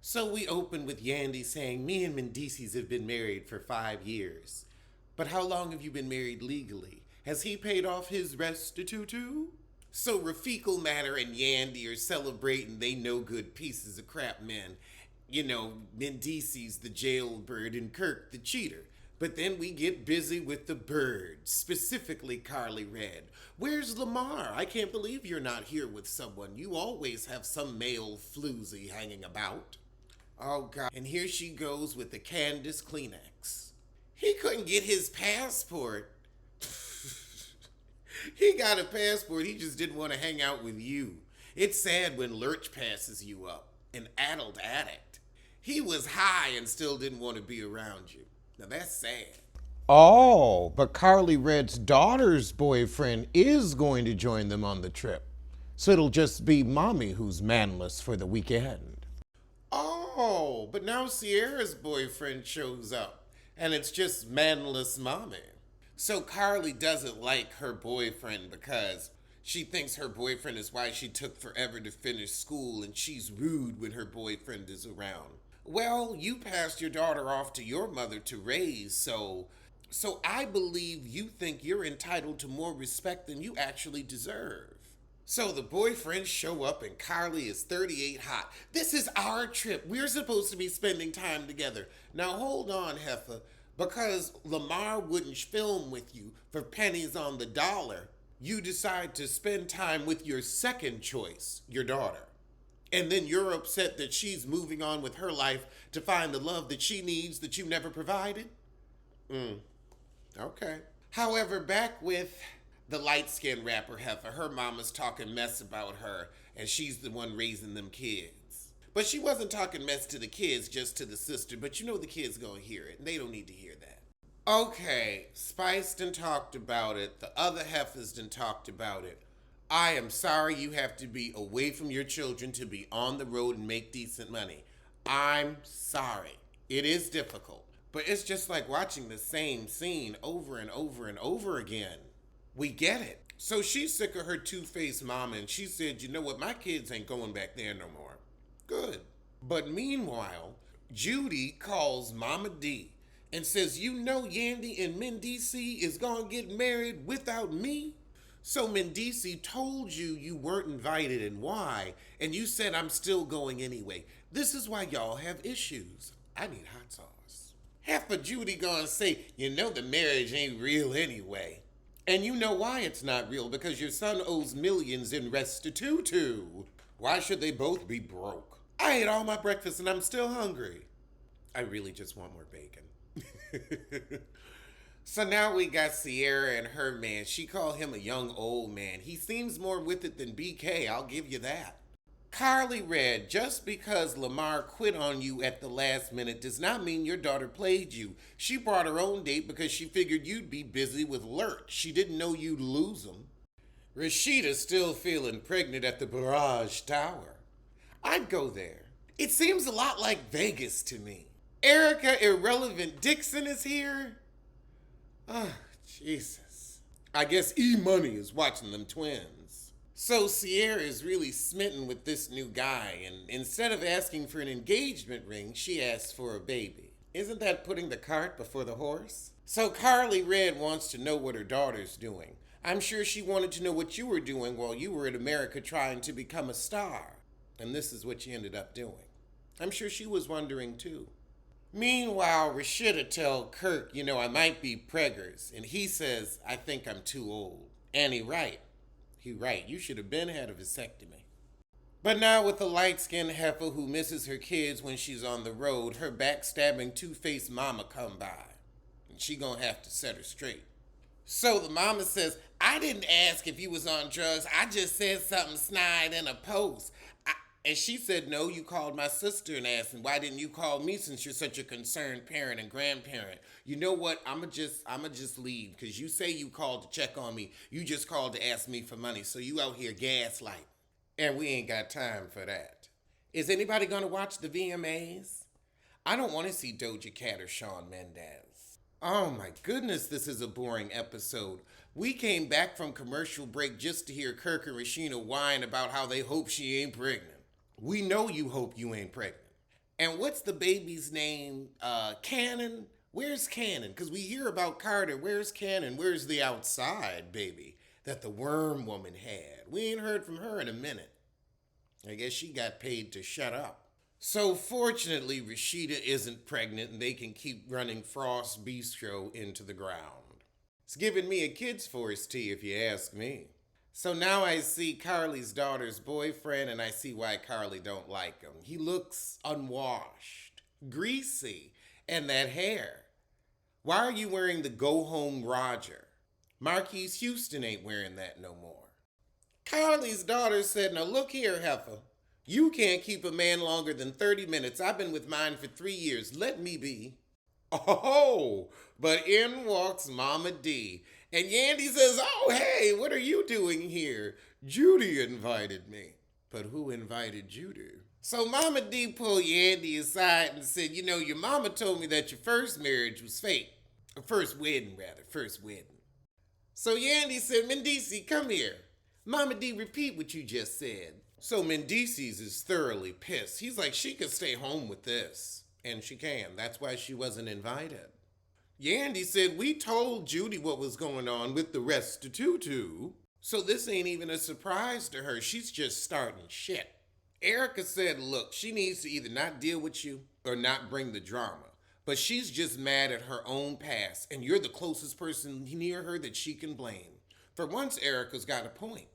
So we open with Yandy saying, me and Mendices have been married for 5 years. But how long have you been married legally? Has he paid off his restitutu? So Rafiqul Matter and Yandy are celebrating they no good pieces of crap men. You know, Mendices the jailbird and Kirk the cheater. But then we get busy with the birds, specifically Carly Red. Where's Lamar? I can't believe you're not here with someone. You always have some male floozy hanging about. Oh, God. And here she goes with the Candace Kleenex. He couldn't get his passport. He got a passport. He just didn't want to hang out with you. It's sad when Lurch passes you up, an adult addict. He was high and still didn't want to be around you. Now that's sad. Oh, but Carly Red's daughter's boyfriend is going to join them on the trip. So it'll just be Mommy who's manless for the weekend. Oh, but now Sierra's boyfriend shows up, and it's just manless Mommy. So Carly doesn't like her boyfriend because she thinks her boyfriend is why she took forever to finish school, and she's rude when her boyfriend is around. Well, you passed your daughter off to your mother to raise, so I believe you think you're entitled to more respect than you actually deserve. So the boyfriends show up and Carly is 38 hot. This is our trip. We're supposed to be spending time together. Now hold on, Heifer. Because Lamar wouldn't film with you for pennies on the dollar, you decide to spend time with your second choice, your daughter. And then you're upset that she's moving on with her life to find the love that she needs that you never provided? Okay. However, back with the light-skinned rapper Heifer, her mama's talking mess about her, and she's the one raising them kids. But she wasn't talking mess to the kids, just to the sister, but you know the kids gonna hear it, and they don't need to hear that. Okay, Spice done talked about it, the other Heifers done talked about it. I am sorry you have to be away from your children to be on the road and make decent money. I'm sorry. It is difficult. But it's just like watching the same scene over and over and over again. We get it. So she's sick of her two-faced mama, and she said, you know what, my kids ain't going back there no more. Good. But meanwhile, Judy calls Mama D and says, you know Yandy and Mendici is gonna get married without me? So Mendici told you you weren't invited and why, and you said I'm still going anyway. This is why y'all have issues. I need hot sauce. Half of Judy gonna say, you know the marriage ain't real anyway. And you know why it's not real, because your son owes millions in restitutu. Why should they both be broke? I ate all my breakfast and I'm still hungry. I really just want more bacon. So now we got Sierra and her man. She called him a young old man. He seems more with it than BK, I'll give you that. Carly Red, just because Lamar quit on you at the last minute does not mean your daughter played you. She brought her own date because she figured you'd be busy with Lurch. She didn't know you'd lose him. Rashida's still feeling pregnant at the Barrage Tower. I'd go there. It seems a lot like Vegas to me. Erica Irrelevant Dixon is here. Oh, Jesus. I guess E-Money is watching them twins. So Sierra is really smitten with this new guy, and instead of asking for an engagement ring, she asks for a baby. Isn't that putting the cart before the horse? So Carly Red wants to know what her daughter's doing. I'm sure she wanted to know what you were doing while you were in America trying to become a star. And this is what you ended up doing. I'm sure she was wondering too. Meanwhile, Rashida tell Kirk, you know, I might be preggers. And he says, I think I'm too old. And he right. You should have been had a vasectomy. But now with the light-skinned heifer who misses her kids when she's on the road, her backstabbing two-faced mama come by. And she gonna have to set her straight. So the mama says, I didn't ask if you was on drugs. I just said something snide in a post. And she said, no, you called my sister and asked, and why didn't you call me since you're such a concerned parent and grandparent? You know what? I'ma just leave, because you say you called to check on me. You just called to ask me for money, so you out here gaslight. And we ain't got time for that. Is anybody gonna watch the VMAs? I don't want to see Doja Cat or Shawn Mendes. Oh my goodness, this is a boring episode. We came back from commercial break just to hear Kirk and Rashina whine about how they hope she ain't pregnant. We know you hope you ain't pregnant. And what's the baby's name? Cannon? Where's Cannon? Because we hear about Carter. Where's Cannon? Where's the outside baby that the worm woman had? We ain't heard from her in a minute. I guess she got paid to shut up. So fortunately, Rashida isn't pregnant and they can keep running Frost Bistro into the ground. It's giving me a kid's force tea if you ask me. So now I see Carly's daughter's boyfriend and I see why Carly don't like him. He looks unwashed, greasy, and that hair. Why are you wearing the Go Home Roger? Marquise Houston ain't wearing that no more. Carly's daughter said, now look here, heifer. You can't keep a man longer than 30 minutes. I've been with mine for 3 years. Let me be. Oh, but in walks Mama D. And Yandy says, oh, hey, what are you doing here? Judy invited me. But who invited Judy? So Mama D pulled Yandy aside and said, you know, your mama told me that your first marriage was fake. First wedding. So Yandy said, Mendici, come here. Mama D, repeat what you just said. So Mendices is thoroughly pissed. He's like, she could stay home with this. And she can. That's why she wasn't invited. Yandy said, we told Judy what was going on with the restitutu. So this ain't even a surprise to her. She's just starting shit. Erica said, look, she needs to either not deal with you or not bring the drama. But she's just mad at her own past. And you're the closest person near her that she can blame. For once, Erica's got a point.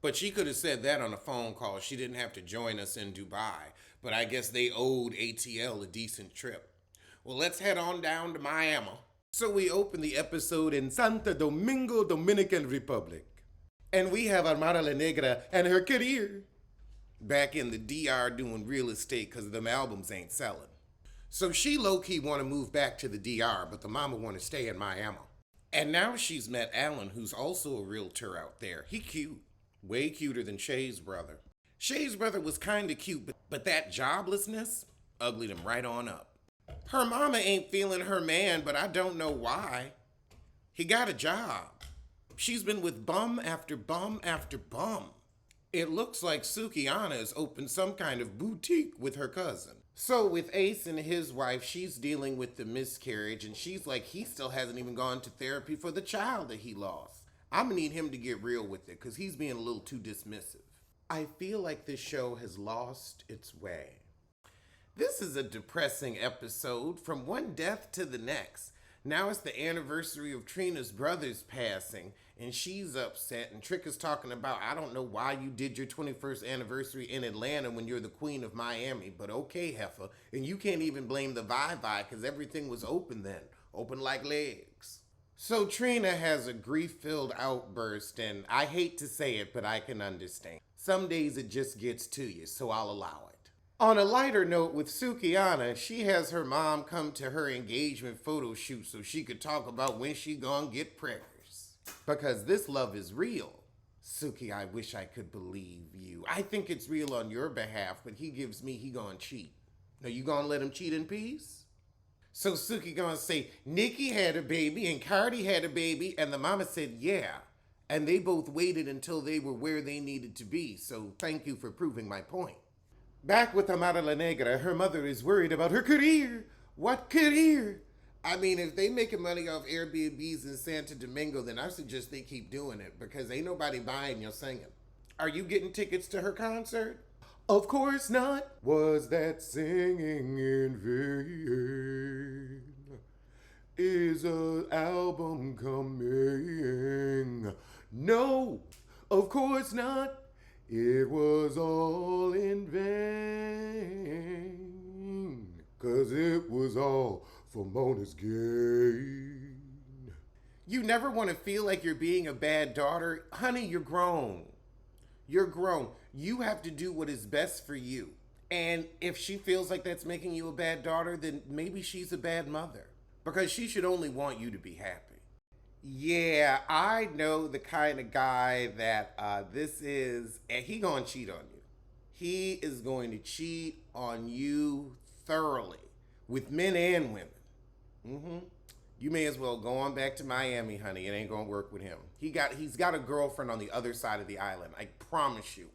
But she could have said that on a phone call. She didn't have to join us in Dubai. But I guess they owed ATL a decent trip. Well, let's head on down to Miami. So we open the episode in Santo Domingo, Dominican Republic. And we have Armada La Negra and her career back in the DR doing real estate because them albums ain't selling. So she low-key want to move back to the DR, but the mama want to stay in Miami. And now she's met Alan, who's also a realtor out there. He cute. Way cuter than Shay's brother. Shay's brother was kinda cute, but that joblessness uglied him right on up. Her mama ain't feeling her man, but I don't know why. He got a job. She's been with bum after bum after bum. It looks like Sukihana has opened some kind of boutique with her cousin. So with Ace and his wife, she's dealing with the miscarriage, and she's like, he still hasn't even gone to therapy for the child that he lost. I'm gonna need him to get real with it because he's being a little too dismissive. I feel like this show has lost its way. This is a depressing episode from one death to the next. Now it's the anniversary of Trina's brother's passing and she's upset and Trick is talking about, I don't know why you did your 21st anniversary in Atlanta when you're the queen of Miami, but okay, heifer. And you can't even blame the Vibe because everything was open then, open like legs. So Trina has a grief-filled outburst, and I hate to say it, but I can understand. Some days it just gets to you, so I'll allow it. On a lighter note with Sukihana, she has her mom come to her engagement photo shoot so she could talk about when she gonna get preggers. Because this love is real. Suki, I wish I could believe you. I think it's real on your behalf, but he gonna cheat. Now you gonna let him cheat in peace? So Suki gonna say, Nikki had a baby and Cardi had a baby, and the mama said, yeah. And they both waited until they were where they needed to be, so thank you for proving my point. Back with Amara La Negra, her mother is worried about her career. What career? I mean, if they making money off Airbnbs in Santo Domingo, then I suggest they keep doing it, because ain't nobody buying your singing. Are you getting tickets to her concert? Of course not. Was that singing in vain? Is an album coming? No, of course not. It was all in vain. 'Cause it was all for Mona's gain. You never want to feel like you're being a bad daughter. Honey, you're grown. You're grown. You have to do what is best for you. And if she feels like that's making you a bad daughter, then maybe she's a bad mother. Because she should only want you to be happy. Yeah, I know the kind of guy that this is, and he gonna cheat on you. He is going to cheat on you thoroughly, with men and women. You may as well go on back to Miami, honey. It ain't gonna work with him. He's got a girlfriend on the other side of the island. I promise you.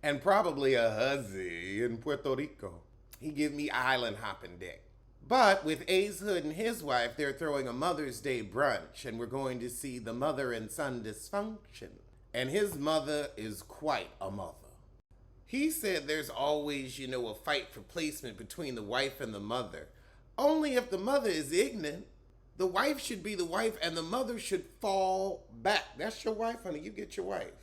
And probably a hussy in Puerto Rico. He give me island hopping dick. But with Ace Hood and his wife, they're throwing a Mother's Day brunch, and we're going to see the mother and son dysfunction. And his mother is quite a mother. He said there's always, a fight for placement between the wife and the mother. Only if the mother is ignorant. The wife should be the wife and the mother should fall back. That's your wife, honey. You get your wife.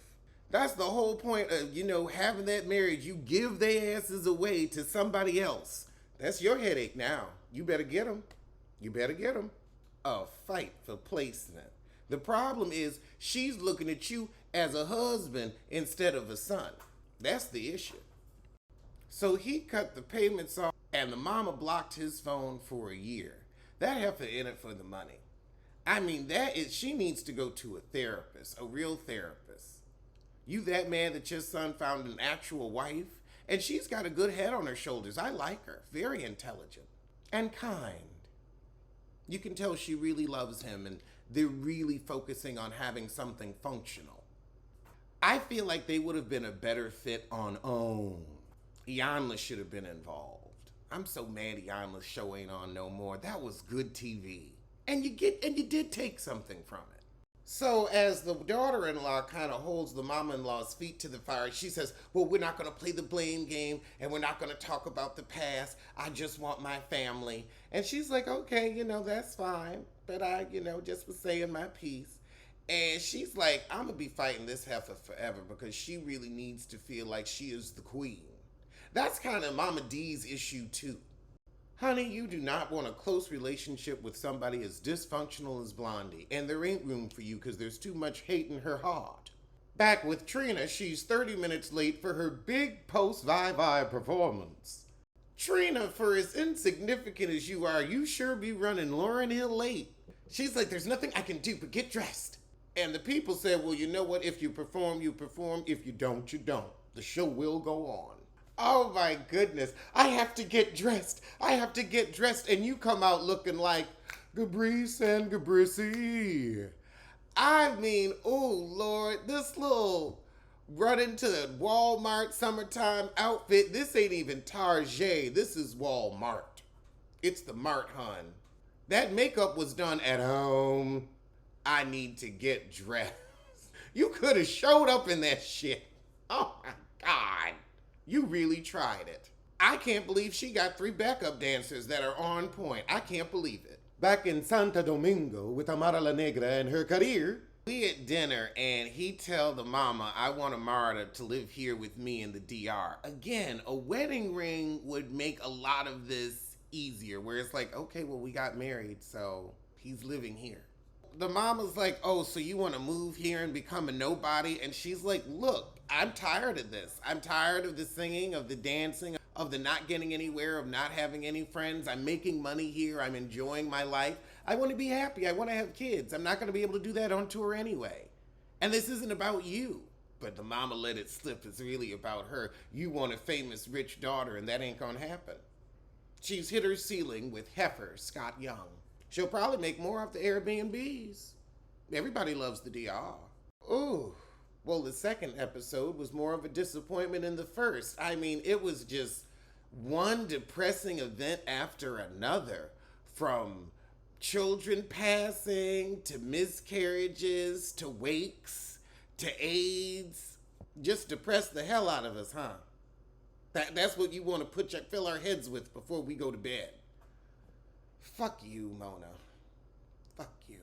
That's the whole point of, having that marriage. You give their asses away to somebody else. That's your headache now. You better get them. You better get them. A fight for placement. The problem is she's looking at you as a husband instead of a son. That's the issue. So he cut the payments off and the mama blocked his phone for a year. That heifer in it for the money. I mean, she needs to go to a therapist, a real therapist. You that man that your son found an actual wife, and she's got a good head on her shoulders. I like her. Very intelligent and kind. You can tell she really loves him and they're really focusing on having something functional. I feel like they would have been a better fit on OWN. Iyanla should have been involved. I'm so mad Iyanla's show ain't on no more. That was good TV. And you did take something from it. So as the daughter-in-law kind of holds the mama-in-law's feet to the fire, she says, well, we're not going to play the blame game and we're not going to talk about the past. I just want my family. And she's like, okay, that's fine. But I, just was saying my piece. And she's like, I'm going to be fighting this heifer forever because she really needs to feel like she is the queen. That's kind of Mama D's issue too. Honey, you do not want a close relationship with somebody as dysfunctional as Blondie, and there ain't room for you because there's too much hate in her heart. Back with Trina, she's 30 minutes late for her big post-Vivi performance. Trina, for as insignificant as you sure be running Lauryn Hill late. She's like, there's nothing I can do but get dressed. And the people said, well, you know what? If you perform, you perform. If you don't, you don't. The show will go on. Oh my goodness, I have to get dressed. And you come out looking like Gabrice and Gabrici. I mean, oh Lord, this little run into the Walmart summertime outfit, this ain't even Target, this is Walmart. It's the Mart, hun. That makeup was done at home. I need to get dressed. You could have showed up in that shit. Oh my God. You really tried it. I can't believe she got 3 backup dancers that are on point. I can't believe it. Back in Santo Domingo with Amara La Negra and her career. We at dinner and he tell the mama, I want Amara to live here with me in the DR. Again, a wedding ring would make a lot of this easier where it's like, okay, well, we got married, so he's living here. The mama's like, oh, so you want to move here and become a nobody? And she's like, look, I'm tired of this. I'm tired of the singing, of the dancing, of the not getting anywhere, of not having any friends. I'm making money here. I'm enjoying my life. I want to be happy. I want to have kids. I'm not going to be able to do that on tour anyway. And this isn't about you. But the mama let it slip. It's really about her. You want a famous rich daughter, and that ain't going to happen. She's hit her ceiling with heifer Scott Young. She'll probably make more off the Airbnbs. Everybody loves the DR. Ooh. Well, the second episode was more of a disappointment than the first. I mean, it was just one depressing event after another. From children passing, to miscarriages, to wakes, to AIDS. Just depressed the hell out of us, huh? That's what you want to fill our heads with before we go to bed. Fuck you, Mona. Fuck you.